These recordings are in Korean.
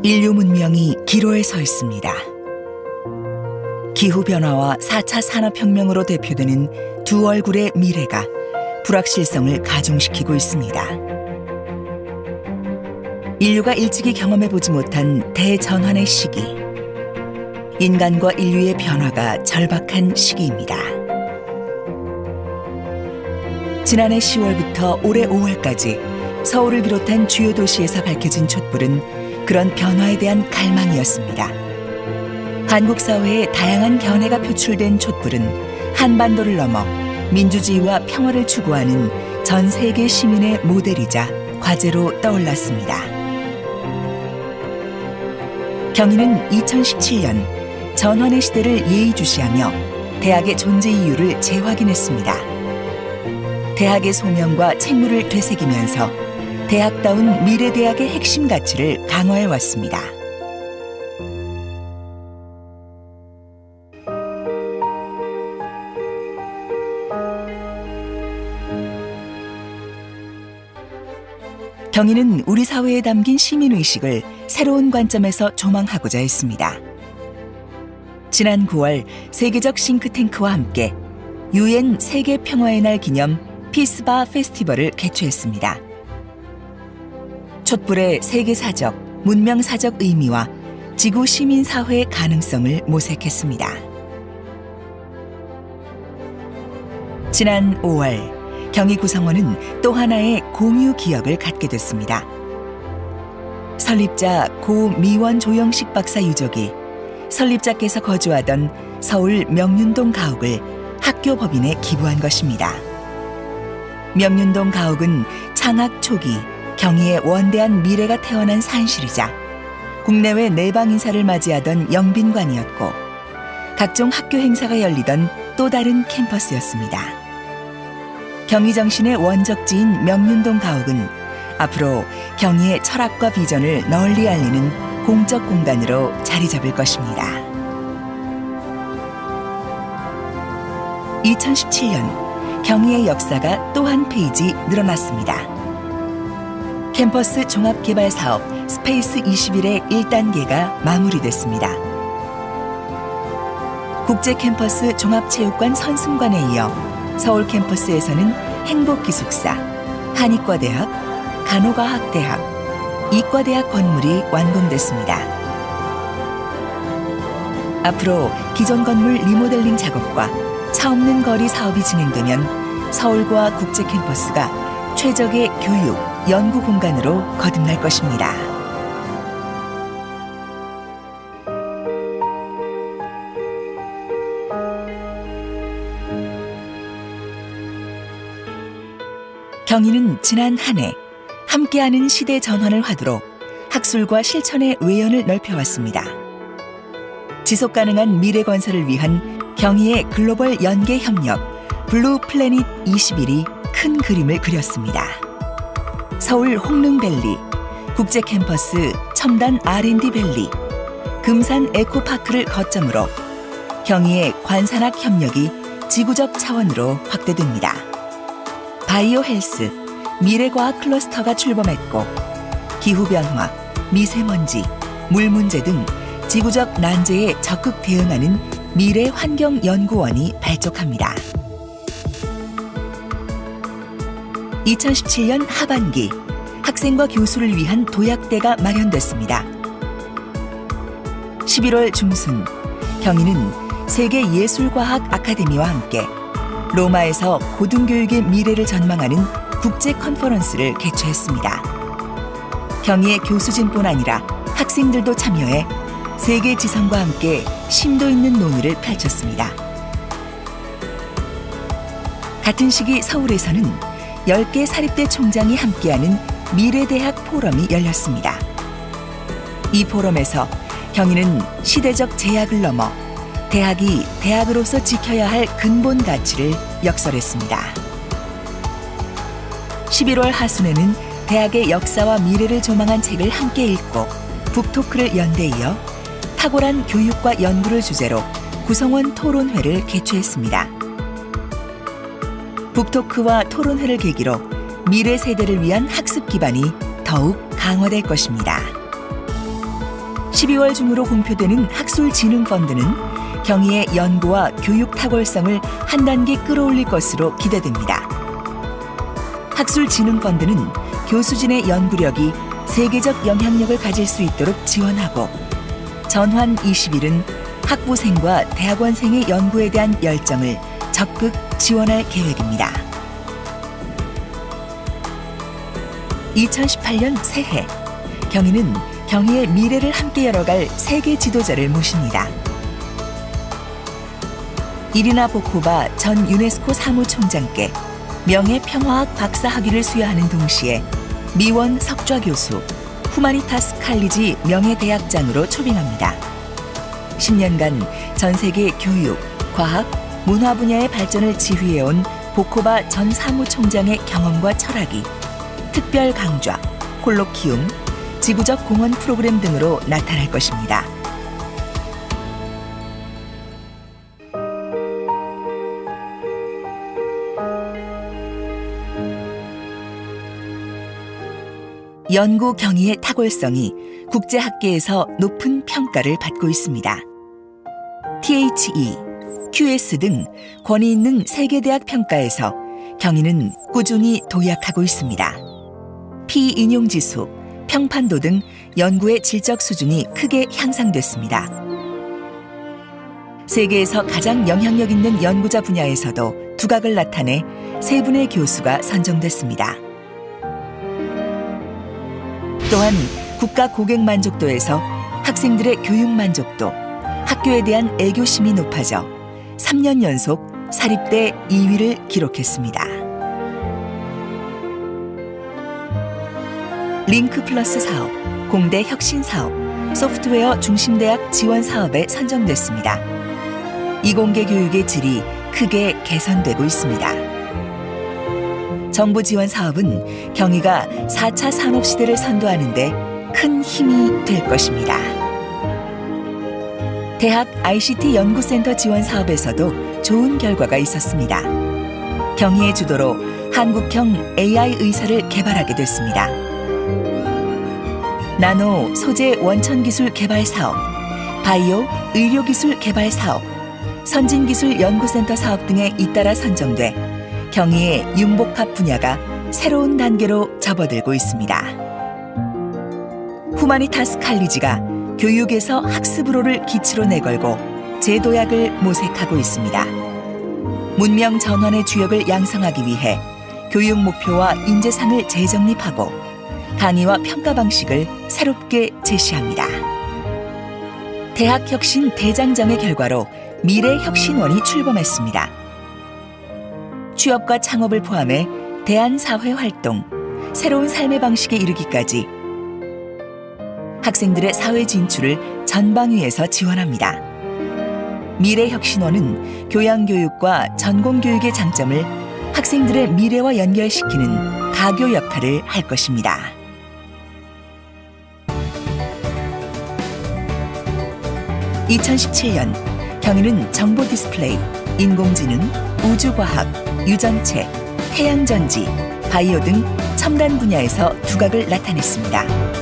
인류 문명이 기로에 서 있습니다. 기후변화와 4차 산업혁명으로 대표되는 두 얼굴의 미래가 불확실성을 가중시키고 있습니다. 인류가 일찍이 경험해보지 못한 대전환의 시기, 인간과 인류의 변화가 절박한 시기입니다. 지난해 10월부터 올해 5월까지 서울을 비롯한 주요 도시에서 밝혀진 촛불은 그런 변화에 대한 갈망이었습니다. 한국 사회의 다양한 견해가 표출된 촛불은 한반도를 넘어 민주주의와 평화를 추구하는 전 세계 시민의 모델이자 과제로 떠올랐습니다. 경희는 2017년 전환의 시대를 예의주시하며 대학의 존재 이유를 재확인했습니다. 대학의 소명과 책무를 되새기면서 대학다운 미래대학의 핵심 가치를 강화해 왔습니다. 경희는 우리 사회에 담긴 시민의식을 새로운 관점에서 조망하고자 했습니다. 지난 9월 세계적 싱크탱크와 함께 UN 세계평화의 날 기념 피스바 페스티벌을 개최했습니다. 촛불의 세계사적, 문명사적 의미와 지구 시민사회의 가능성을 모색했습니다. 지난 5월 경희 구성원은 또 하나의 공유 기억을 갖게 됐습니다. 설립자 고 미원 조영식 박사 유족이 설립자께서 거주하던 서울 명륜동 가옥을 학교 법인에 기부한 것입니다. 명륜동 가옥은 창학 초기 경희의 원대한 미래가 태어난 산실이자 국내외 내방 인사를 맞이하던 영빈관이었고 각종 학교 행사가 열리던 또 다른 캠퍼스였습니다. 경희 정신의 원적지인 명륜동 가옥은 앞으로 경희의 철학과 비전을 널리 알리는 공적 공간으로 자리 잡을 것입니다. 2017년 경희의 역사가 또 한 페이지 늘어났습니다. 캠퍼스 종합개발사업 스페이스 21의 1단계가 마무리됐습니다. 국제캠퍼스 종합체육관 선승관에 이어 서울 캠퍼스에서는 행복기숙사, 한의과대학, 간호과학대학, 이과대학 건물이 완공됐습니다. 앞으로 기존 건물 리모델링 작업과 차 없는 거리 사업이 진행되면 서울과 국제캠퍼스가 최적의 교육, 연구 공간으로 거듭날 것입니다. 경희는 지난 한 해 함께하는 시대 전환을 화두로 학술과 실천의 외연을 넓혀왔습니다. 지속가능한 미래 건설을 위한 경희의 글로벌 연계 협력 블루 플래닛 21이 큰 그림을 그렸습니다. 서울 홍릉밸리, 국제캠퍼스 첨단 R&D 밸리, 금산 에코파크를 거점으로 경희의 관산학 협력이 지구적 차원으로 확대됩니다. 바이오 헬스, 미래과학 클러스터가 출범했고 기후변화, 미세먼지, 물 문제 등 지구적 난제에 적극 대응하는 미래환경연구원이 발족합니다. 2017년 하반기 학생과 교수를 위한 도약대가 마련됐습니다. 11월 중순 경희는 세계예술과학 아카데미와 함께 로마에서 고등교육의 미래를 전망하는 국제 컨퍼런스를 개최했습니다. 경희의 교수진뿐 아니라 학생들도 참여해 세계 지성과 함께 심도 있는 논의를 펼쳤습니다. 같은 시기 서울에서는 10개 사립대 총장이 함께하는 미래대학 포럼이 열렸습니다. 이 포럼에서 경희는 시대적 제약을 넘어 대학이 대학으로서 지켜야 할 근본 가치를 역설했습니다. 11월 하순에는 대학의 역사와 미래를 조망한 책을 함께 읽고 북토크를 연대 이어 탁월한 교육과 연구를 주제로 구성원 토론회를 개최했습니다. 북토크와 토론회를 계기로 미래 세대를 위한 학습 기반이 더욱 강화될 것입니다. 12월 중으로 공표되는 학술진흥펀드는 경희의 연구와 교육 탁월성을 한 단계 끌어올릴 것으로 기대됩니다. 학술진흥펀드는 교수진의 연구력이 세계적 영향력을 가질 수 있도록 지원하고 전환 20일은 학부생과 대학원생의 연구에 대한 열정을 적극 지원할 계획입니다. 2018년 새해 경희는 경희의 미래를 함께 열어갈 세계 지도자를 모십니다. 이리나 보코바 전 유네스코 사무총장께 명예평화학 박사학위를 수여하는 동시에 미원 석좌 교수, 후마니타스 칼리지 명예대학장으로 초빙합니다. 10년간 전 세계 교육, 과학, 문화 분야의 발전을 지휘해온 보코바 전 사무총장의 경험과 철학이 특별 강좌, 콜로키움, 지구적 공헌 프로그램 등으로 나타날 것입니다. 연구 경위의 탁월성이 국제학계에서 높은 평가를 받고 있습니다. THE, QS 등 권위 있는 세계대학 평가에서 경희는 꾸준히 도약하고 있습니다. 피인용지수, 평판도 등 연구의 질적 수준이 크게 향상됐습니다. 세계에서 가장 영향력 있는 연구자 분야에서도 두각을 나타내 3분의 교수가 선정됐습니다. 또한 국가 고객 만족도에서 학생들의 교육 만족도, 학교에 대한 애교심이 높아져 3년 연속 사립대 2위를 기록했습니다. 링크 플러스 사업, 공대 혁신 사업, 소프트웨어 중심대학 지원 사업에 선정됐습니다. 이공계 교육의 질이 크게 개선되고 있습니다. 정부 지원 사업은 경희가 4차 산업시대를 선도하는 데 큰 힘이 될 것입니다. 대학 ICT 연구센터 지원 사업에서도 좋은 결과가 있었습니다. 경희의 주도로 한국형 AI 의사를 개발하게 됐습니다. 나노 소재 원천 기술 개발 사업, 바이오 의료기술 개발 사업, 선진기술 연구센터 사업 등에 잇따라 선정돼 경희의 융복합 분야가 새로운 단계로 접어들고 있습니다. 후마니타스 칼리지가 교육에서 학습으로를 기치로 내걸고 제도약을 모색하고 있습니다. 문명 전환의 주역을 양성하기 위해 교육 목표와 인재상을 재정립하고 강의와 평가 방식을 새롭게 제시합니다. 대학혁신 대장정의 결과로 미래혁신원이 출범했습니다. 취업과 창업을 포함해 대안사회활동, 새로운 삶의 방식에 이르기까지 학생들의 사회 진출을 전방위에서 지원합니다. 미래혁신원은 교양교육과 전공교육의 장점을 학생들의 미래와 연결시키는 가교 역할을 할 것입니다. (2017년) 경희는 정보 디스플레이, 인공지능, 우주과학, 유전체, 태양전지, 바이오 등 첨단 분야에서 두각을 나타냈습니다.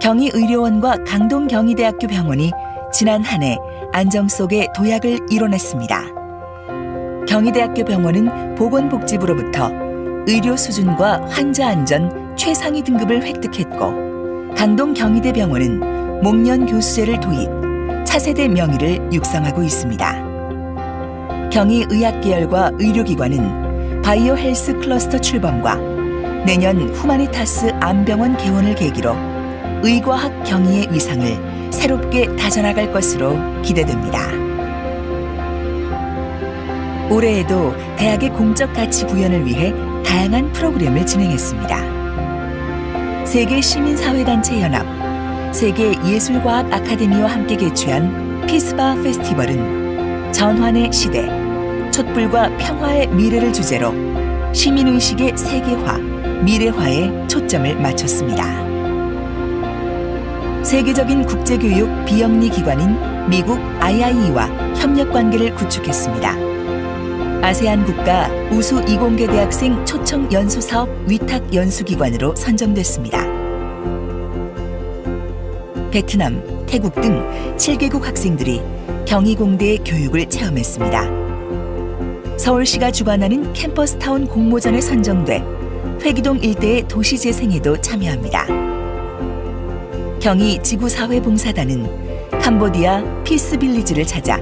경희의료원과 강동경희대학교 병원이 지난 한 해 안정 속에 도약을 이뤄냈습니다. 경희대학교 병원은 보건복지부로부터 의료 수준과 환자 안전 최상위 등급을 획득했고, 강동경희대병원은 목련 교수제를 도입, 차세대 명의를 육성하고 있습니다. 경희의학계열과 의료기관은 바이오 헬스 클러스터 출범과 내년 후마니타스 암병원 개원을 계기로 의과학 경희의 위상을 새롭게 다져나갈 것으로 기대됩니다. 올해에도 대학의 공적 가치 구현을 위해 다양한 프로그램을 진행했습니다. 세계시민사회단체연합, 세계예술과학 아카데미와 함께 개최한 피스바 페스티벌은 전환의 시대, 촛불과 평화의 미래를 주제로 시민의식의 세계화, 미래화에 초점을 맞췄습니다. 세계적인 국제교육 비영리 기관인 미국 IIE와 협력 관계를 구축했습니다. 아세안 국가 우수 이공계 대학생 초청 연수사업 위탁 연수기관으로 선정됐습니다. 베트남, 태국 등 7개국 학생들이 경희공대의 교육을 체험했습니다. 서울시가 주관하는 캠퍼스타운 공모전에 선정돼 회기동 일대의 도시재생에도 참여합니다. 경희 지구사회봉사단은 캄보디아 피스빌리지를 찾아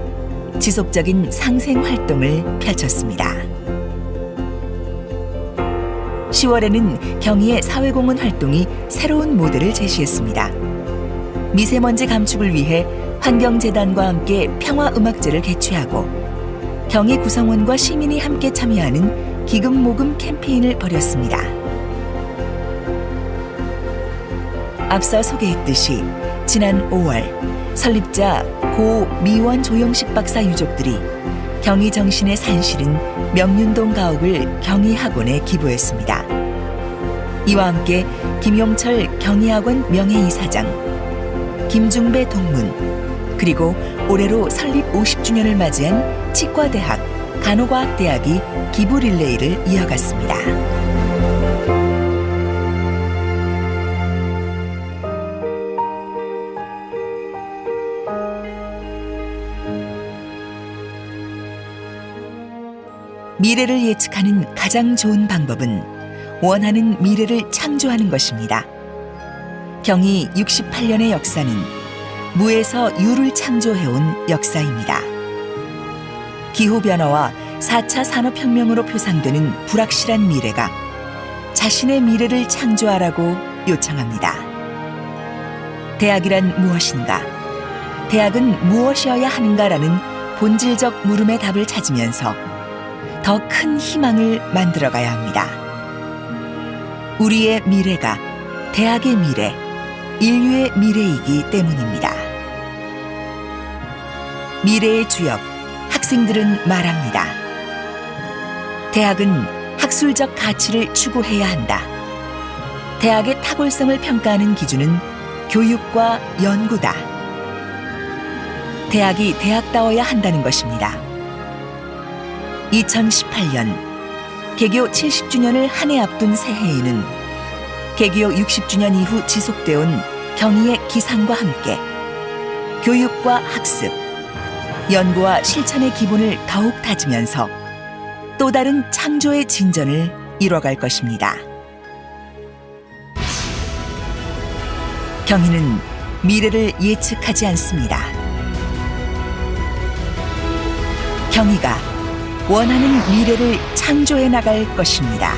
지속적인 상생 활동을 펼쳤습니다. 10월에는 경희의 사회공헌 활동이 새로운 모델을 제시했습니다. 미세먼지 감축을 위해 환경재단과 함께 평화음악제를 개최하고 경희 구성원과 시민이 함께 참여하는 기금모금 캠페인을 벌였습니다. 앞서 소개했듯이 지난 5월 설립자 고 미원 조영식 박사 유족들이 경희 정신의 산실인 명륜동 가옥을 경희학원에 기부했습니다. 이와 함께 김용철 경희학원 명예이사장, 김중배 동문, 그리고 올해로 설립 50주년을 맞이한 치과대학, 간호과학대학이 기부 릴레이를 이어갔습니다. 미래를 예측하는 가장 좋은 방법은 원하는 미래를 창조하는 것입니다. 경희 68년의 역사는 무에서 유를 창조해온 역사입니다. 기후변화와 4차 산업혁명으로 표상되는 불확실한 미래가 자신의 미래를 창조하라고 요청합니다. 대학이란 무엇인가? 대학은 무엇이어야 하는가라는 본질적 물음의 답을 찾으면서 더 큰 희망을 만들어가야 합니다. 우리의 미래가 대학의 미래, 인류의 미래이기 때문입니다. 미래의 주역, 학생들은 말합니다. 대학은 학술적 가치를 추구해야 한다. 대학의 탁월성을 평가하는 기준은 교육과 연구다. 대학이 대학다워야 한다는 것입니다. 2018년 개교 70주년을 한 해 앞둔 새해에는 개교 60주년 이후 지속되어온 경희의 기상과 함께 교육과 학습, 연구와 실천의 기본을 더욱 다지면서 또 다른 창조의 진전을 이뤄갈 것입니다. 경희는 미래를 예측하지 않습니다. 경희가 원하는 미래를 창조해 나갈 것입니다.